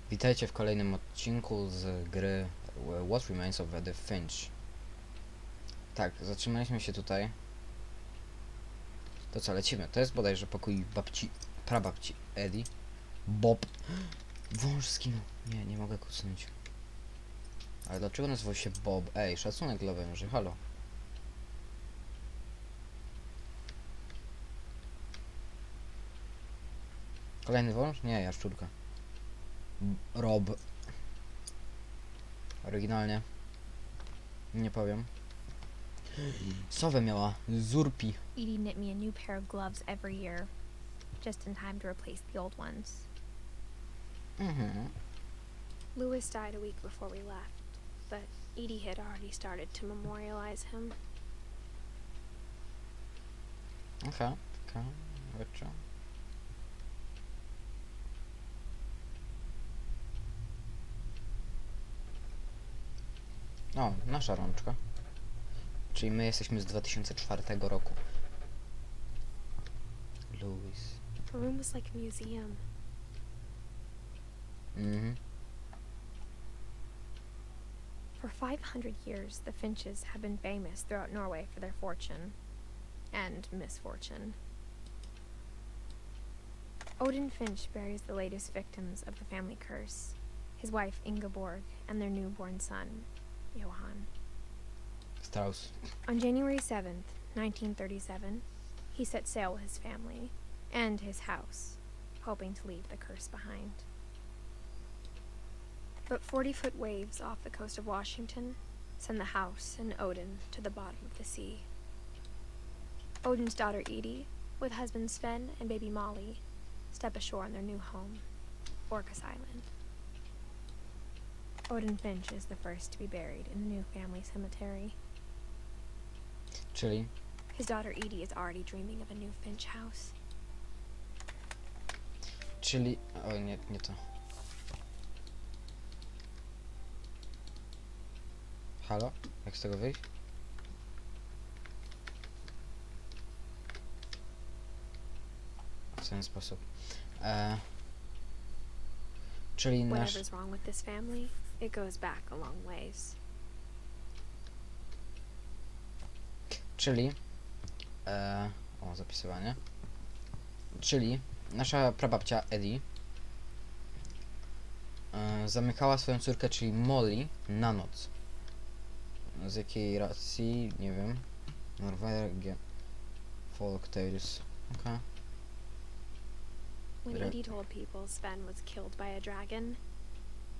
Witajcie w kolejnym odcinku z gry What Remains of Edith Finch. Tak, zatrzymaliśmy się tutaj. To co, lecimy? To jest bodajże pokój babci, prababci Edith. Bob. Wąż skinął. Nie mogę kucnąć. Ale dlaczego nazywał się Bob? Ej, szacunek dla węży, halo. Kolejny wąż? Nie, jaszczurka. Rob. Oryginalnie. Nie powiem. Sowę miała. Zurpi. Edie knit me a new pair of gloves every year, just in time to replace the old ones. Louis died a week before we left, but Edie had already started to memorialize him. Okay. Gotcha. O, nasza rączka. Czyli my jesteśmy z 2004 roku. Louis. Her room was like a museum. For 500 years, the Finches have been famous throughout Norway for their fortune and misfortune. Odin Finch buries the latest victims of the family curse, his wife Ingeborg and their newborn son, Johan. Strauss. On January 7th, 1937, he set sail with his family and his house, hoping to leave the curse behind. But 40-foot waves off the coast of Washington send the house and Odin to the bottom of the sea. Odin's daughter Edie, with husband Sven and baby Molly, step ashore on their new home, Orcas Island. Odin Finch is the first to be buried in the new family cemetery. Czyli His daughter Edie is already dreaming of a new Finch house. O nie to. Halo? Jak z tego wyjść? W ten sposób. Czyli nasz... Whatever's wrong with this family, it goes back a long ways. Czyli... o, zapisywanie. Czyli nasza prababcia Edith zamykała swoją córkę, czyli Molly, na noc. Z jakiej racji? Nie wiem. Norwegia. Folk tales. Okay. When Yeah. Edie told people Sven was killed by a dragon,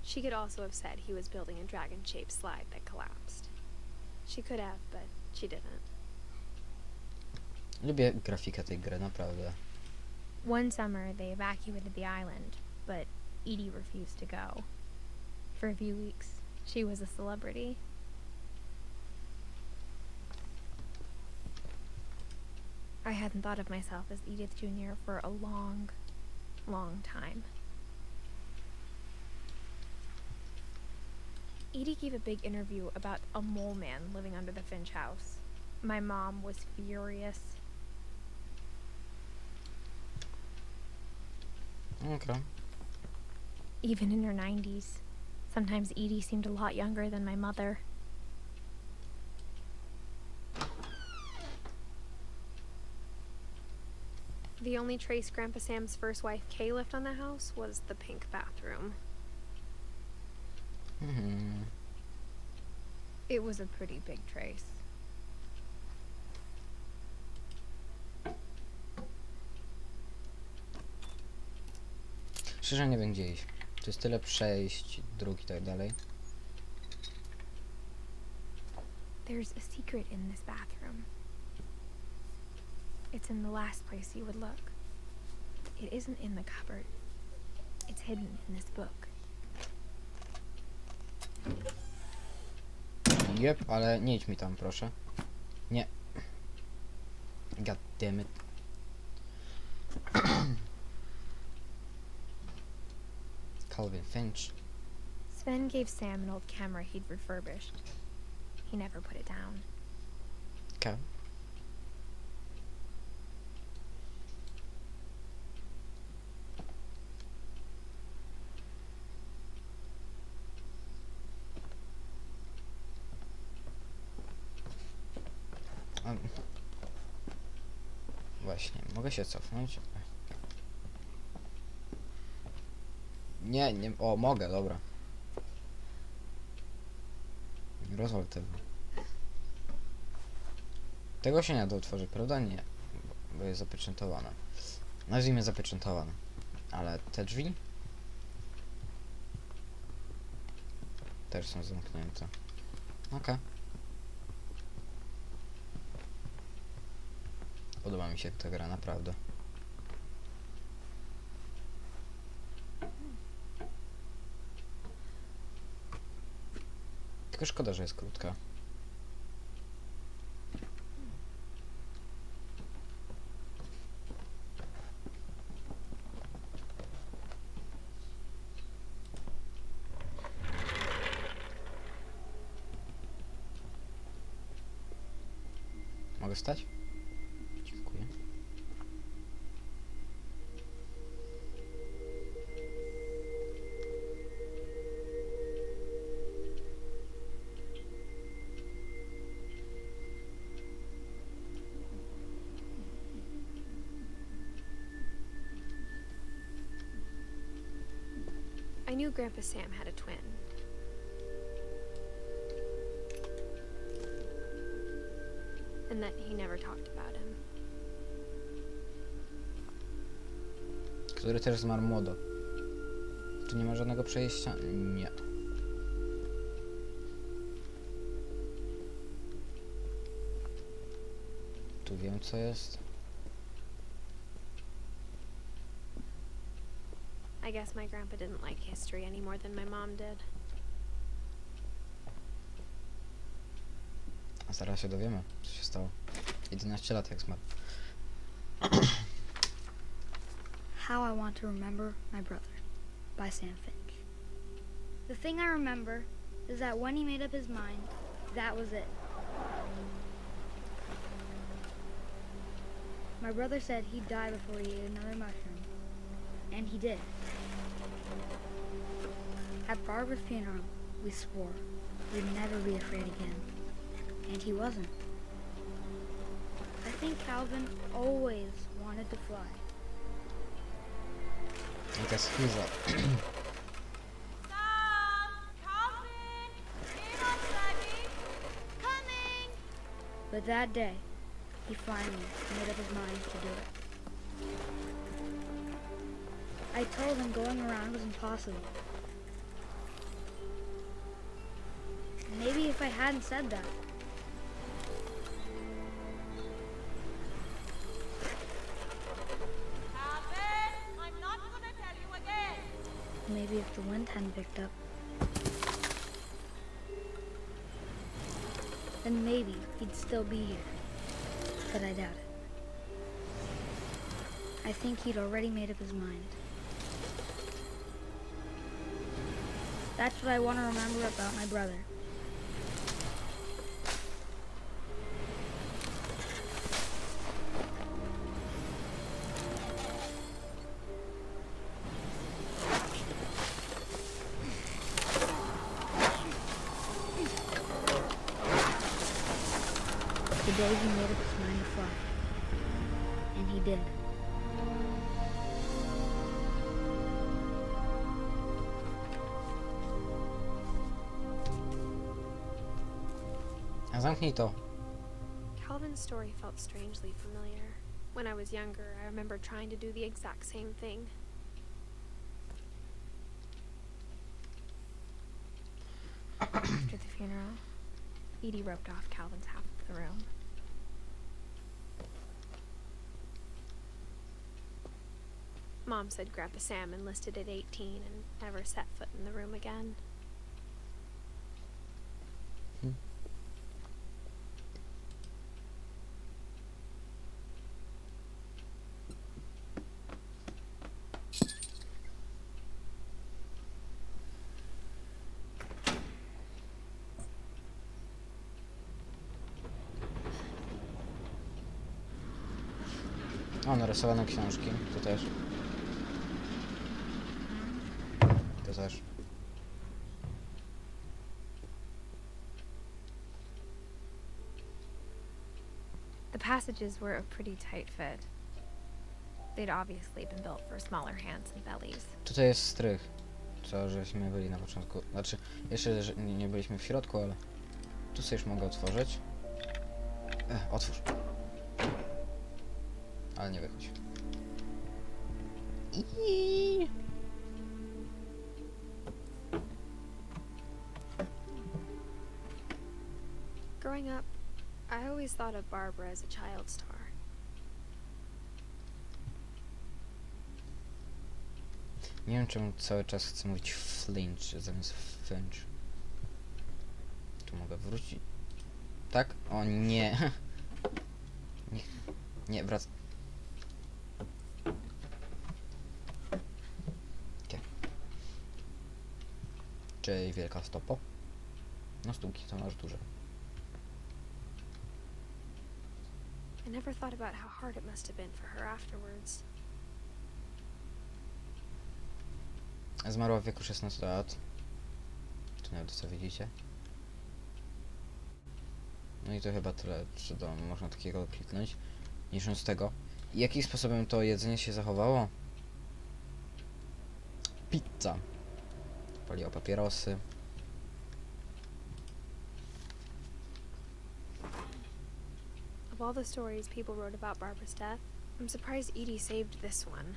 she could also have said he was building a dragon-shaped slide that collapsed. She could have, but she didn't. Lubię grafikę tej gry, naprawdę. One summer, they evacuated the island, but Edie refused to go. For a few weeks, she was a celebrity. I hadn't thought of myself as Edith Jr. for a long, long time. Edie gave a big interview about a mole man living under the Finch house. My mom was furious. Okay. Even in her 90s. Sometimes Edie seemed a lot younger than my mother. The only trace Grandpa Sam's first wife Kay left on the house was the pink bathroom. It was a pretty big trace. Szczerze nie wiem gdzie iść. To jest tyle przejść, dróg i tak dalej. There's a secret in this bathroom. It's in the last place you would look. It isn't in the cupboard. It's hidden in this book. Jep, ale nie idź mi tam, proszę. Nie. God damn it. Calvin Finch. Sven gave Sam an old camera he'd refurbished. He never put it down. Okay. Właśnie, mogę się cofnąć? Nie, nie, o, mogę, dobra. Rozwal tego. Tego się nie da otworzyć, prawda? Nie, bo jest zapieczętowane. Nazwijmy zapieczętowane. Ale te drzwi też są zamknięte. Okej. Podoba mi się ta gra, naprawdę. Tylko szkoda, że jest krótka. Mogę stać? Dziękuję. I knew Grandpa Sam had a twin. And that he never talked about him. Który też zmarł młodo. Tu nie ma żadnego przejścia? Nie. Tu wiem co jest. I guess my grandpa didn't like history any more than my mom did. A zaraz się dowiemy, co się stało. 11 lat jak zmarł. How I Want to Remember My Brother by Sam Finch. The thing I remember is that when he made up his mind, that was it. My brother said he'd die before he ate another mushroom, and he did. At Barbara's funeral, we swore we'd never be afraid again, and he wasn't. I think Calvin always wanted to fly. Jaka schiza. But that day, he finally made up his mind to do it. I told him going around was impossible. Maybe if I hadn't said that, I'm not gonna tell you again. maybe if the wind hadn't picked up, then maybe he'd still be here. But I doubt it. I think he'd already made up his mind. That's what I want to remember about my brother. The day he made up his mind to fly. And he did. A zamknij to. Calvin's story felt strangely familiar. When I was younger, I remember trying to do the exact same thing. After the funeral, Edie roped off Calvin's half of the room. Mom said Grandpa Sam enlisted at 18 and never set foot in the room again. O, narysowane książki. Tu też. Tu też. passages were a pretty tight fit. They'd obviously been built for smaller hands and bellies. Tutaj jest strych, co żeśmy byli na początku. Znaczy, jeszcze że nie byliśmy w środku, ale tu sobie już mogę otworzyć. Otwórz. Ale nie wychodź. Growing up, I always thought of Barbara as a child star. Nie wiem, czemu cały czas chcę mówić Flinch zamiast Finch. Tu mogę wrócić. Tak? O nie. Nie, nie wrac. Okay. Czyli wielka stopo. No stółki to masz duże. I never thought about how hard it must have been for her afterwards. Zmarła w wieku 16 lat. Tu nawet co widzicie. No i to chyba tyle, czy to można takiego kliknąć. Niż z tego. I jakim sposobem to jedzenie się zachowało? Pizza. Paliła papierosy. Of all the stories people wrote about Barbara's death, I'm surprised Edie saved this one.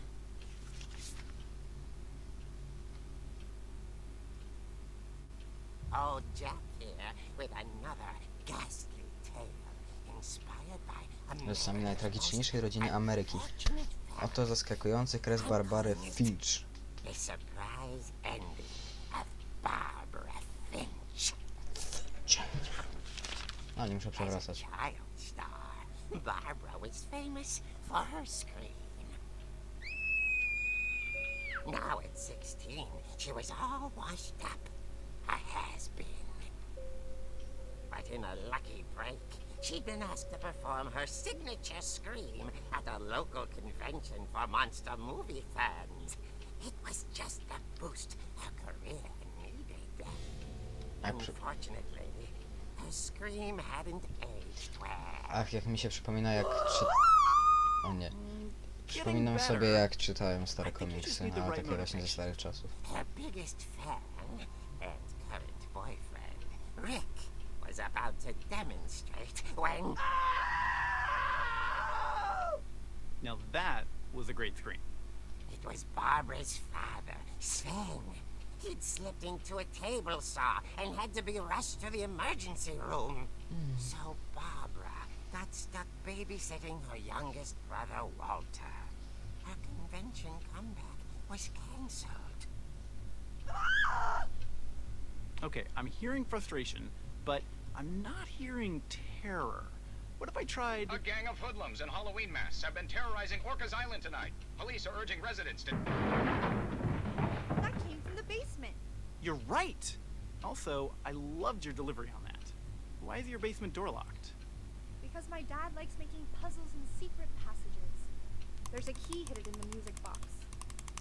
Old Jack here with another ghastly tale inspired by To sami najtragiczniejszej rodzinie Ameryki. Oto zaskakujący kres Barbary Finch. The surprise ending of Barbara Finch. A, nie muszę As a przewracać. child star, Barbara was famous for her scream. Now at 16, she was all washed up. A has-been. But in a lucky break, she'd been asked to perform her signature scream at a local convention for monster movie fans. It was just the boost her career needed. Unfortunately, her scream hadn't aged well. Ach, jak mi się przypomina jak O nie. Przypominam sobie jak czytałem stare komiksy, ale takie właśnie ze starych czasów. Her biggest fan and current boyfriend, Rick, was about to demonstrate when... Now that was a great scream. It was Barbara's father, Sven. He'd slipped into a table saw and had to be rushed to the emergency room. So Barbara got stuck babysitting her youngest brother, Walter. Her convention comeback was cancelled. Okay, I'm hearing frustration, but I'm not hearing terror. What if I tried... A gang of hoodlums in Halloween masks have been terrorizing Orcas Island tonight. Police are urging residents to... That came from the basement. You're right! Also, I loved your delivery on that. Why is your basement door locked? Because my dad likes making puzzles and secret passages. There's a key hidden in the music box.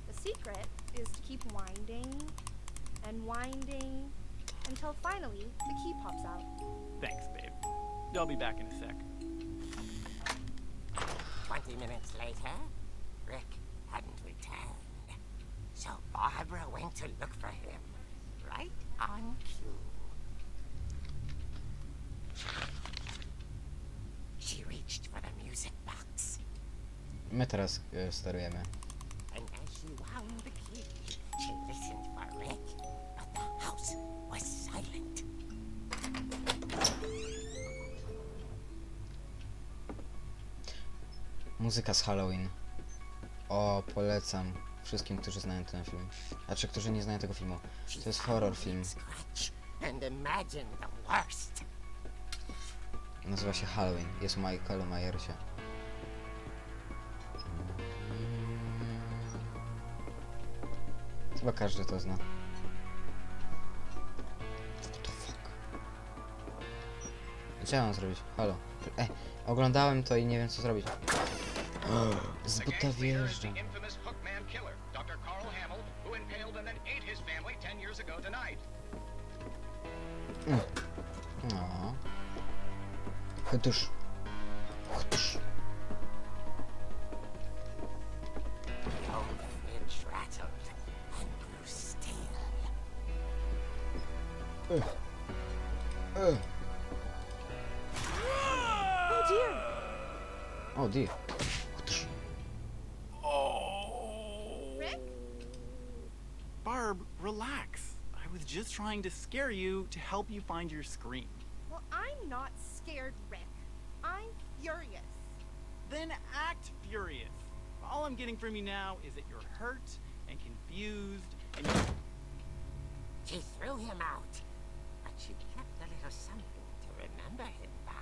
The secret is to keep winding and winding until finally the key pops out. Thanks, babe. I'll be back in a sec. 20 minutes later, Rick hadn't returned. So Barbara went to look for him, right on cue. She reached for the music box, My teraz sterujemy. and as she wound the key, she listened for Rick, but the house was silent. Muzyka z Halloween. O, polecam wszystkim, którzy znają ten film. Znaczy, którzy nie znają tego filmu. To jest horror film. Scratch and imagine the worst. Nazywa się Halloween. Jest o Michaelu Myersie. Chyba każdy to zna. What the fuck? Co ja mam zrobić? Halo. Oglądałem to i nie wiem co zrobić. Z The buta gang's leader is the wjeżdża. infamous Hookman killer, Dr. Carl Hamill, who impaled and then ate his family 10 years ago tonight. No. Chytusz. Chytusz. Oh dear! Oh dear. Rick? Barb, relax. I was just trying to scare you to help you find your scream. Well, I'm not scared, Rick. I'm furious. Then act furious. All I'm getting from you now is that you're hurt and confused and you... She threw him out, but she kept a little something to remember him by.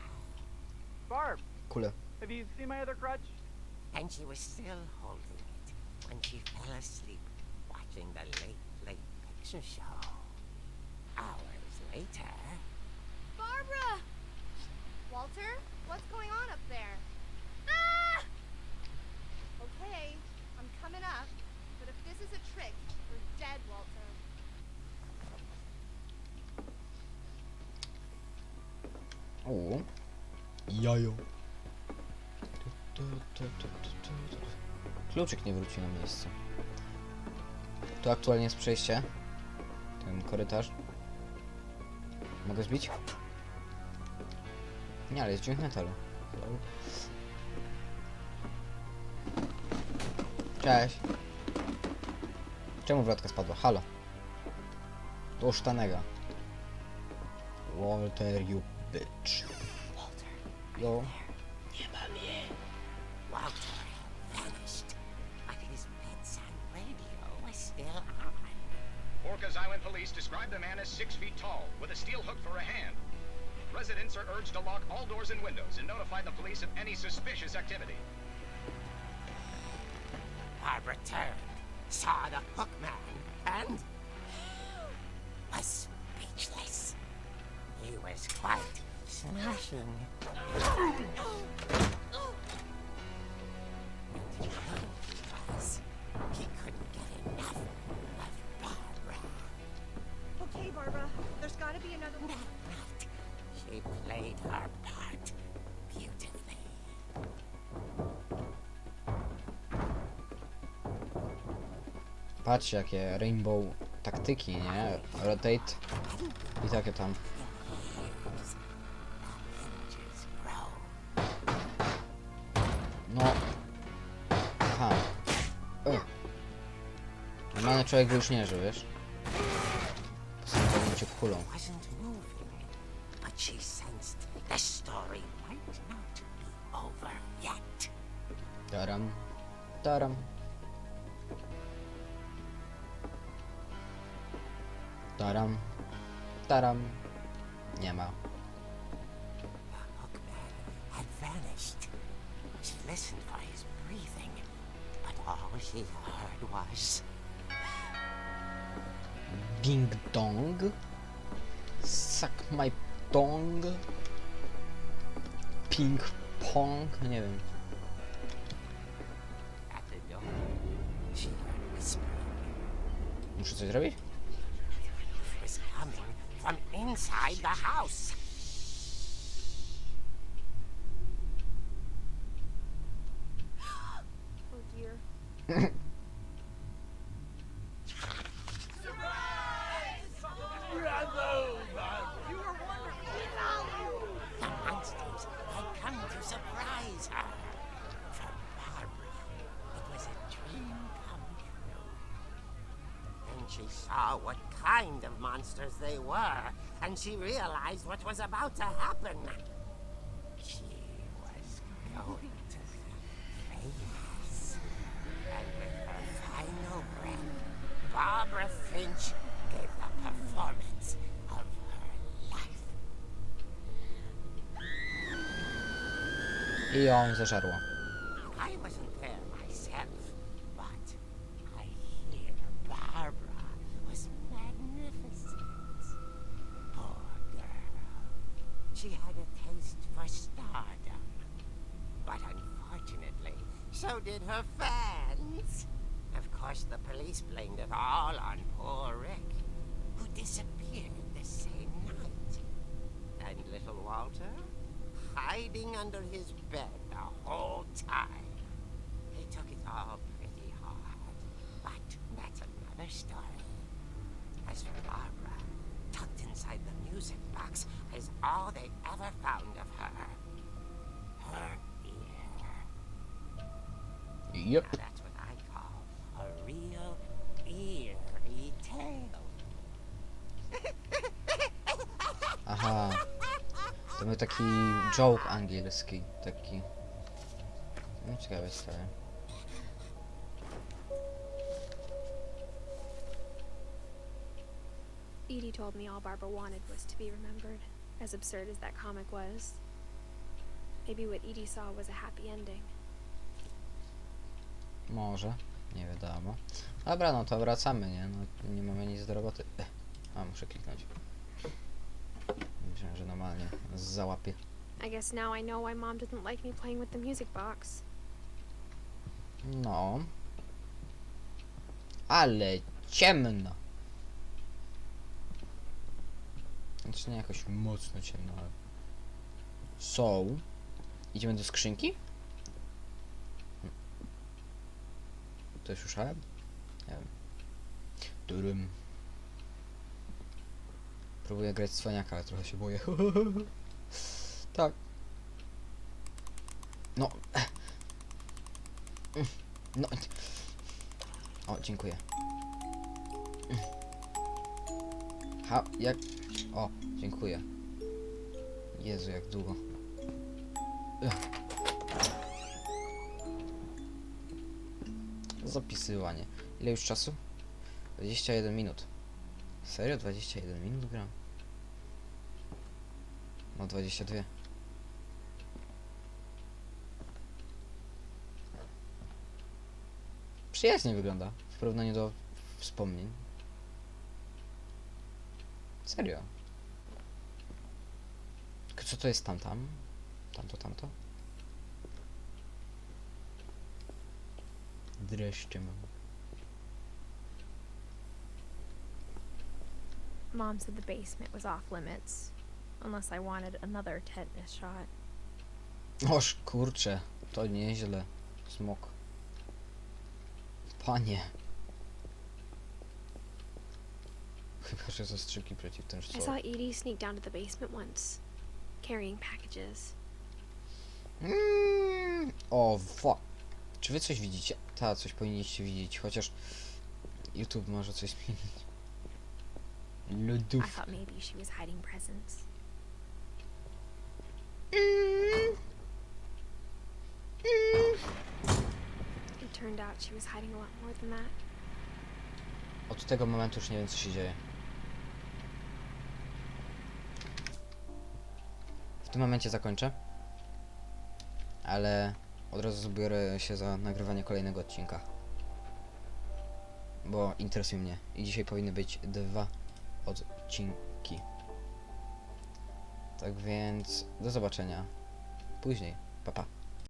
Barb, Kule. have you seen my other crutch? And she was still holding it when she fell asleep watching the late picture show. Hours later... Barbara! Walter, what's going on up there? Ah! Okay, I'm coming up, but if this is a trick, we're dead, Walter. O. Jajo. Kluczyk nie wróci na miejsce. Tu aktualnie jest przejście. Ten korytarz. Mogę zbić? Nie, ale jest dźwięk metalu. Cześć. Czemu wrotka spadła? Halo. To sztanega. Walter, you bitch. Walter, Yo. nie ma mnie. Walter had vanished, but his bedside radio was still on. Orcas Island police describe the man as 6 feet tall, with a steel hook for a hand. Residents are urged to lock all doors and windows and notify the police of any suspicious activity. Barbara turned, saw the hook man, and was speechless. He was quite smashing. And he was. He couldn't get enough of Barbara. Okay, Barbara, there's gotta be another way. Right. She played her part beautifully. Patrzcie jakie rainbow taktyki, nie? Rotate i takie tam. No. Aha. Normalny człowiek by już nie żył, wiesz? Postanowiłem cię kulą. Wasn't moving, but she sensed the story might not be over yet. Taram. Taram. Taram. Taram. Nie ma. The hookman had vanished. She listened for his breathing, but all she heard was... Bing dong. Suck my dong. Ping pong. Nie wiem. At the door, she heard whispering. Muszę coś zrobić? It was coming from inside the house. Oh dear. The monsters had come to surprise her. For Barbara, it was a dream come true. Then she saw what kind of monsters they were, and she realized what was about to happen. She was going to be famous. And with her final breath, Barbara Finch gave the performance of her life. I ją zeżarła. I wasn't there myself, but I hear Barbara was magnificent. Poor girl. She had a taste for stardom. But unfortunately, so did her fans. Of course, the police blamed it all on poor Rick, who disappeared the same night. And little Walter? Hiding under his bed the whole time. He took it all pretty hard, but that's another story. As for Barbara, tucked inside the music box is all they ever found of her. Her ear. Yep. Now that's what I call a real eerie tale. Aha. To był taki joke angielski. Taki... No ciekawe jest to. Edie told me all Barbara wanted was to be remembered, as absurd as that comic was. Maybe what Edie saw was a happy ending. Może. Nie wiadomo. Dobra, no to wracamy, nie? No, nie mamy nic do roboty. A, muszę kliknąć. Myślałem, że normalnie załapię. I guess now I know why Mom didn't like me playing with the music box. No. Ale ciemno. Znaczy nie jakoś mocno ciemno, ale... So... Idziemy do skrzynki? To już słyszałem? Nie wiem. Turym. Próbuję grać cwaniaka, ale trochę się boję. Tak. No. No. O, dziękuję. Jak... O, dziękuję. Jezu, jak długo. Zapisywanie. Ile już czasu? 21 minut. Serio? 21 minut gram? No 22. Przyjaźnie wygląda w porównaniu do wspomnień. Serio. Tylko co to jest tam? Tamto? Dreszcze mam. Mom said the basement was off limits, unless I wanted another tetanus shot. Oż kurczę, to nieźle. Smok. Panie. Chyba, że zastrzyki przeciw tym I saw szcołom. Edie sneak down to the basement once, carrying packages. O, Czy wy coś widzicie? Ta, coś powinniście widzieć, chociaż YouTube może coś zmienić. I Lodów. thought maybe she was hiding presents. It turned out she was hiding a lot more than that. Od tego momentu już nie wiem, co się dzieje. W tym momencie zakończę. Ale od razu zbiorę się za nagrywanie kolejnego odcinka. Bo interesuje mnie. I dzisiaj powinny być 2 odcinki. Tak więc do zobaczenia później. Pa, pa.